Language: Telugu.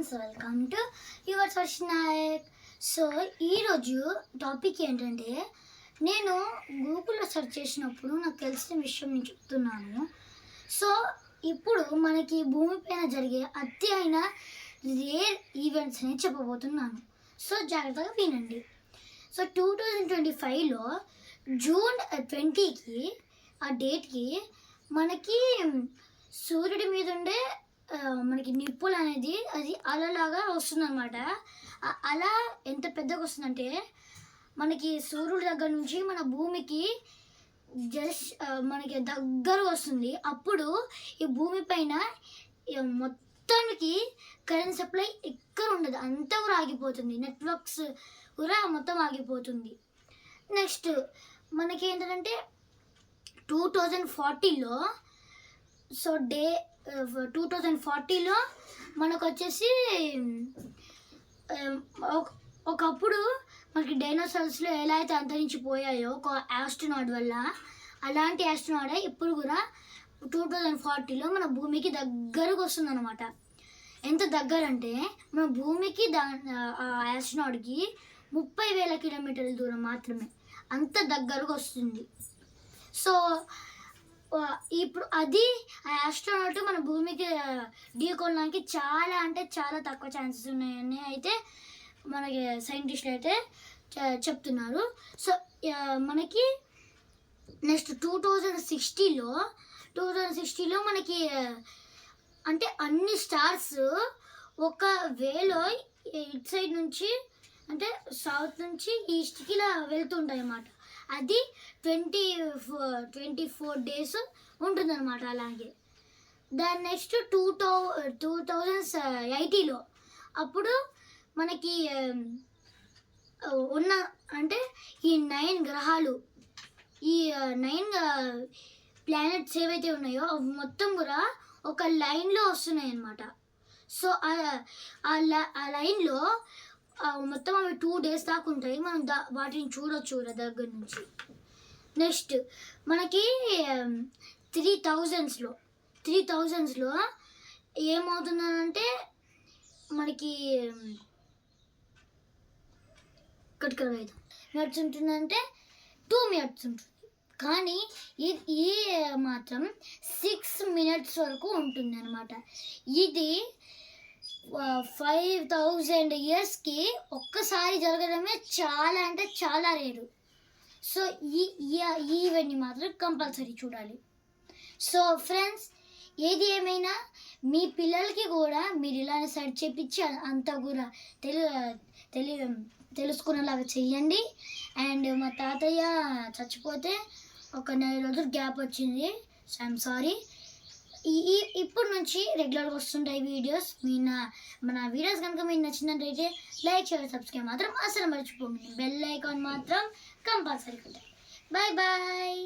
Friends, welcome to your Varsh Nayak. So ఈరోజు టాపిక్ ఏంటంటే, నేను గూగుల్లో సెర్చ్ చేసినప్పుడు నాకు తెలిసిన విషయం నేను చెప్తున్నాను. సో ఇప్పుడు మనకి భూమిపైన జరిగే అతి అయిన రేర్ ఈవెంట్స్ అని చెప్పబోతున్నాను. సో జాగ్రత్తగా వినండి. సో 2025లో జూన్ 20కి ఆ డేట్కి మనకి సూర్యుడి మీద ఉండే మనకి నిప్పులు అనేది అది అలలాగా వస్తుందన్నమాట. అల ఎంత పెద్దగా వస్తుందంటే మనకి సూర్యుడి దగ్గర నుంచి మన భూమికి జస్ట్ మనకి దగ్గర వస్తుంది. అప్పుడు ఈ భూమి పైన మొత్తానికి కరెంట్ సప్లై ఎక్కడ ఉండదు, అంతా కూడా ఆగిపోతుంది. నెట్వర్క్స్ కూడా మొత్తం ఆగిపోతుంది. నెక్స్ట్ మనకి ఏంటంటే 2040లో సో 2040లో మనకు వచ్చేసి ఒకప్పుడు మనకి డైనోసార్స్లో ఎలా అయితే అంతరించిపోయాయో ఒక ఆస్ట్రోనాట్ వల్ల, అలాంటి ఆస్ట్రోనాట్ ఇప్పుడు కూడా 2040లో మన భూమికి దగ్గరకు వస్తుంది అనమాట. ఎంత దగ్గర అంటే మన భూమికి ఆ ఆస్ట్రోనాట్కి 30,000 కిలోమీటర్ల దూరం మాత్రమే, అంత దగ్గరకు వస్తుంది. సో ఇప్పుడు అది ఆ ఆస్ట్రోనాట్ మన భూమికి ఢీకొనడానికి చాలా అంటే చాలా తక్కువ ఛాన్సెస్ ఉన్నాయని అయితే మనకి సైంటిస్టులు అయితే చెప్తున్నారు. సో మనకి నెక్స్ట్ 2060లో మనకి అంటే అన్ని స్టార్స్ ఒక వేలో ఇటు సైడ్ నుంచి అంటే సౌత్ నుంచి ఈస్ట్కి ఇలా వెళ్తుంటాయి అన్నమాట. అది 24 డేస్ ఉంటుందన్నమాట. అలాగే దాని నెక్స్ట్ 2080లో అప్పుడు మనకి ఉన్న అంటే ఈ 9 గ్రహాలు, ఈ 9 ప్లానెట్స్ ఏవైతే ఉన్నాయో అవి మొత్తం కూడా ఒక లైన్లో వస్తున్నాయి అన్నమాట. సో ఆ లైన్లో మొత్తం అవి 2 డేస్ దాకా ఉంటాయి. మనం వాటిని చూడొచ్చు దగ్గర నుంచి. నెక్స్ట్ మనకి 3000లో ఏమవుతుందంటే మనకి మినిట్స్ ఉంటుందంటే 2 మినిట్స్ ఉంటుంది. కానీ ఈ మాత్రం 6 మినిట్స్ వరకు ఉంటుంది అనమాట. ఇది 5000 ఇయర్స్కి ఒక్కసారి జరగడమే చాలా అంటే చాలా రేరు. సో ఈ ఈవెంట్ని మాత్రం కంపల్సరీ చూడాలి. సో ఫ్రెండ్స్, ఏది ఏమైనా మీ పిల్లలకి కూడా మీరు ఇలానే సెర్చ్ చేయించి అంతా కూడా తెలుసుకునేలాగా చెయ్యండి. అండ్ మా తాతయ్య చచ్చిపోతే ఒక 4 రోజులు గ్యాప్ వచ్చింది. So I'm sorry. ఇప్పటి నుంచి రెగ్యులర్గా వస్తుంటాయి వీడియోస్. మన వీడియోస్ కనుక మీకు నచ్చినట్లయితే లైక్, షేర్, సబ్స్క్రైబ్ మాత్రం అసలు మర్చిపోండి. బెల్ ఐకాన్ మాత్రం కంపల్సరీ కొట్టండి. Bye bye.